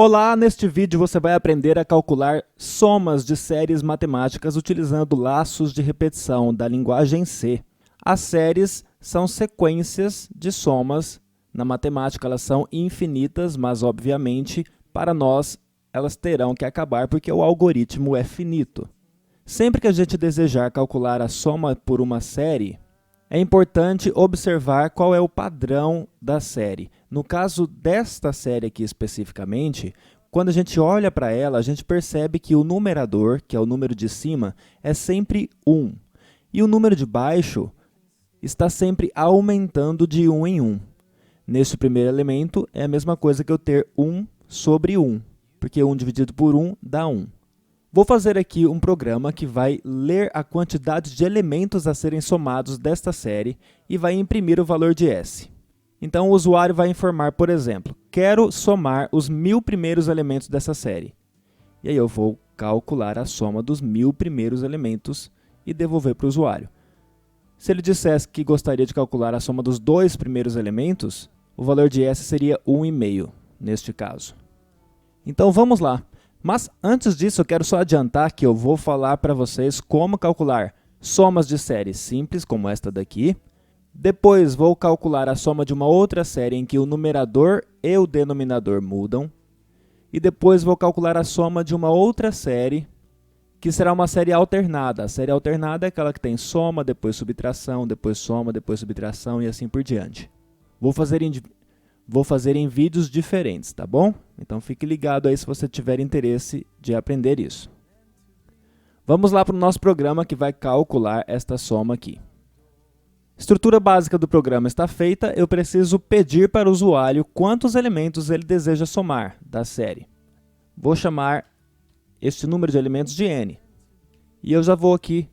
Olá, neste vídeo você vai aprender a calcular somas de séries matemáticas utilizando laços de repetição da linguagem C. As séries são sequências de somas. Na matemática elas são infinitas, mas obviamente para nós elas terão que acabar porque o algoritmo é finito. Sempre que a gente desejar calcular a soma por uma série, é importante observar qual é o padrão da série. No caso desta série aqui especificamente, quando a gente olha para ela, a gente percebe que o numerador, que é o número de cima, é sempre 1. E o número de baixo está sempre aumentando de 1 em 1. Neste primeiro elemento, é a mesma coisa que eu ter 1 sobre 1, porque 1 dividido por 1 dá 1. Vou fazer aqui um programa que vai ler a quantidade de elementos a serem somados desta série e vai imprimir o valor de S. Então, o usuário vai informar, por exemplo, quero somar os 1000 primeiros elementos dessa série. E aí eu vou calcular a soma dos 1000 primeiros elementos e devolver para o usuário. Se ele dissesse que gostaria de calcular a soma dos 2 primeiros elementos, o valor de S seria 1,5, neste caso. Então, vamos lá. Mas, antes disso, eu quero só adiantar que eu vou falar para vocês como calcular somas de séries simples, como esta daqui. Depois, vou calcular a soma de uma outra série em que o numerador e o denominador mudam. E depois, vou calcular a soma de uma outra série, que será uma série alternada. A série alternada é aquela que tem soma, depois subtração, depois soma, depois subtração e assim por diante. Vou fazer em vídeos diferentes, tá bom? Então, fique ligado aí se você tiver interesse de aprender isso. Vamos lá para o nosso programa que vai calcular esta soma aqui. Estrutura básica do programa está feita, eu preciso pedir para o usuário quantos elementos ele deseja somar da série. Vou chamar este número de elementos de n. E eu já vou aqui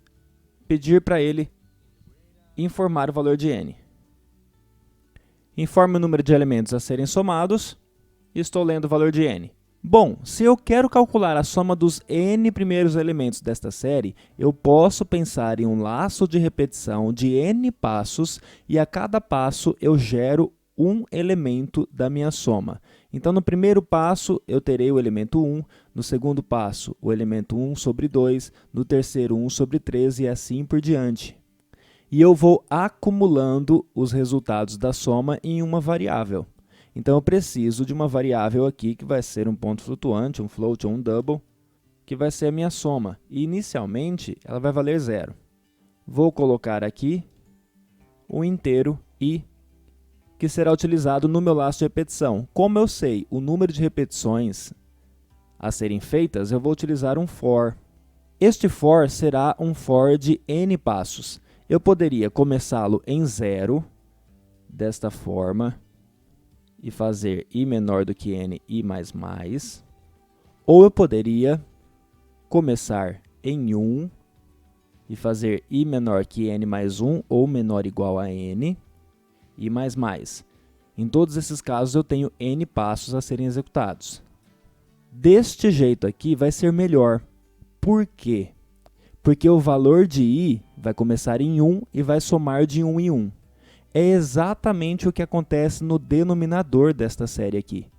pedir para ele informar o valor de n. Informe o número de elementos a serem somados e estou lendo o valor de n. Bom, se eu quero calcular a soma dos n primeiros elementos desta série, eu posso pensar em um laço de repetição de n passos e a cada passo eu gero um elemento da minha soma. Então, no primeiro passo, eu terei o elemento 1, no segundo passo, o elemento 1 sobre 2, no terceiro, 1 sobre 3 e assim por diante. E eu vou acumulando os resultados da soma em uma variável. Então, eu preciso de uma variável aqui que vai ser um ponto flutuante, um float ou um double, que vai ser a minha soma. E, inicialmente, ela vai valer 0. Vou colocar aqui o inteiro i, que será utilizado no meu laço de repetição. Como eu sei o número de repetições a serem feitas, eu vou utilizar um for. Este for será um for de n passos. Eu poderia começá-lo em 0, desta forma, e fazer i menor do que n, i mais mais. Ou eu poderia começar em 1 e fazer i menor que n mais 1 ou menor ou igual a n, i mais mais. Em todos esses casos, eu tenho n passos a serem executados. Deste jeito aqui vai ser melhor. Por quê? Porque o valor de i vai começar em 1 e vai somar de 1 em 1. É exatamente o que acontece no denominador desta série aqui.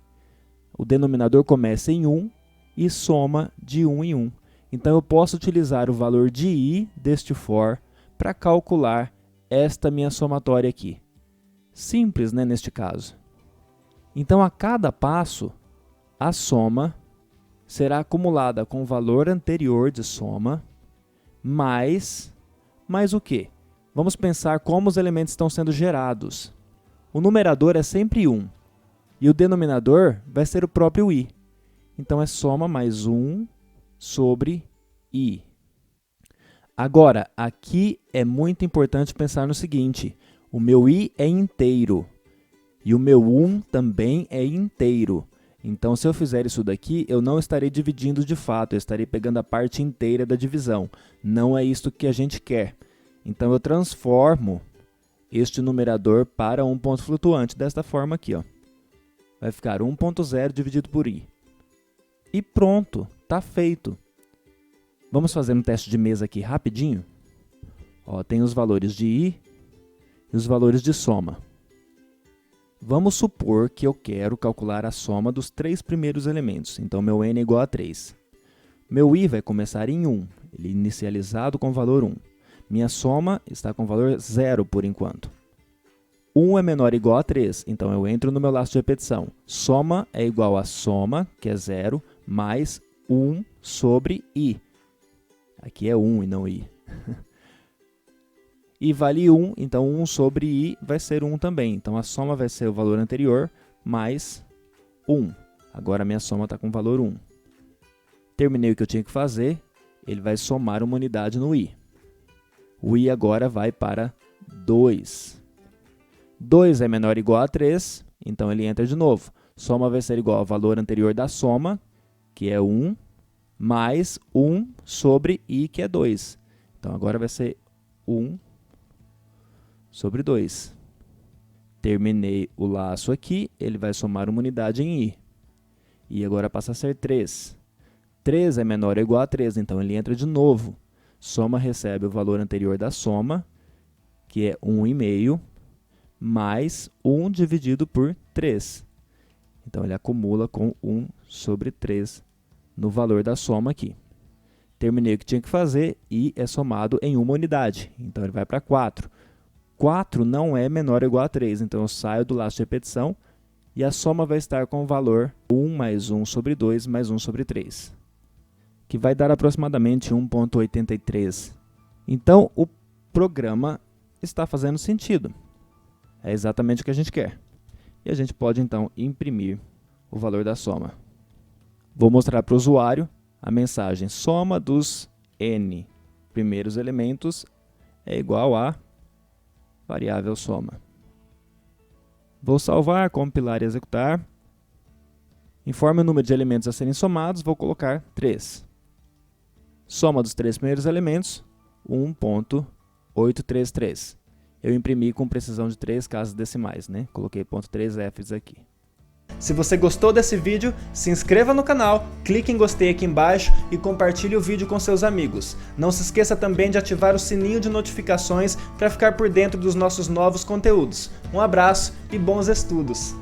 O denominador começa em 1 e soma de 1 em 1. Então, eu posso utilizar o valor de i deste for para calcular esta minha somatória aqui. Simples, né, neste caso. Então, a cada passo, a soma será acumulada com o valor anterior de soma, mais o quê? Vamos pensar como os elementos estão sendo gerados. O numerador é sempre 1 e o denominador vai ser o próprio i. Então, é soma mais 1 sobre i. Agora, aqui é muito importante pensar no seguinte: o meu i é inteiro e o meu 1 também é inteiro. Então, se eu fizer isso daqui, eu não estarei dividindo de fato, eu estarei pegando a parte inteira da divisão. Não é isso que a gente quer. Então, eu transformo este numerador para um ponto flutuante desta forma aqui, ó. Vai ficar 1.0 dividido por i. E pronto, está feito. Vamos fazer um teste de mesa aqui rapidinho. Ó, tem os valores de i e os valores de soma. Vamos supor que eu quero calcular a soma dos 3 primeiros elementos, então meu n é igual a 3. Meu i vai começar em 1, ele é inicializado com o valor 1. Minha soma está com o valor 0 por enquanto. 1 é menor ou igual a 3, então eu entro no meu laço de repetição. Soma é igual a soma, que é 0, mais 1 sobre i. Aqui é 1 e não i. I vale 1, então 1 sobre i vai ser 1 também. Então a soma vai ser o valor anterior mais 1. Agora a minha soma está com o valor 1. Terminei o que eu tinha que fazer, ele vai somar uma unidade no i. O i agora vai para 2. 2 é menor ou igual a 3, então ele entra de novo. Soma vai ser igual ao valor anterior da soma, que é 1, mais 1 sobre i, que é 2. Então agora vai ser 1 sobre 2. Terminei o laço aqui, ele vai somar uma unidade em i. E agora passa a ser 3. 3 é menor ou igual a 3, então ele entra de novo. Soma recebe o valor anterior da soma, que é 1,5, mais 1 dividido por 3. Então ele acumula com 1 sobre 3 no valor da soma aqui. Terminei o que tinha que fazer, e é somado em uma unidade, então ele vai para 4. 4 não é menor ou igual a 3, então eu saio do laço de repetição e a soma vai estar com o valor 1 mais 1 sobre 2 mais 1 sobre 3, que vai dar aproximadamente 1,83. Então, o programa está fazendo sentido. É exatamente o que a gente quer. E a gente pode, então, imprimir o valor da soma. Vou mostrar para o usuário a mensagem soma dos n primeiros elementos é igual a variável soma. Vou salvar, compilar e executar. Informe o número de elementos a serem somados, vou colocar 3. Soma dos 3 primeiros elementos, 1,833. Eu imprimi com precisão de 3 casas decimais, né? Coloquei .3fs aqui. Se você gostou desse vídeo, se inscreva no canal, clique em gostei aqui embaixo e compartilhe o vídeo com seus amigos. Não se esqueça também de ativar o sininho de notificações para ficar por dentro dos nossos novos conteúdos. Um abraço e bons estudos!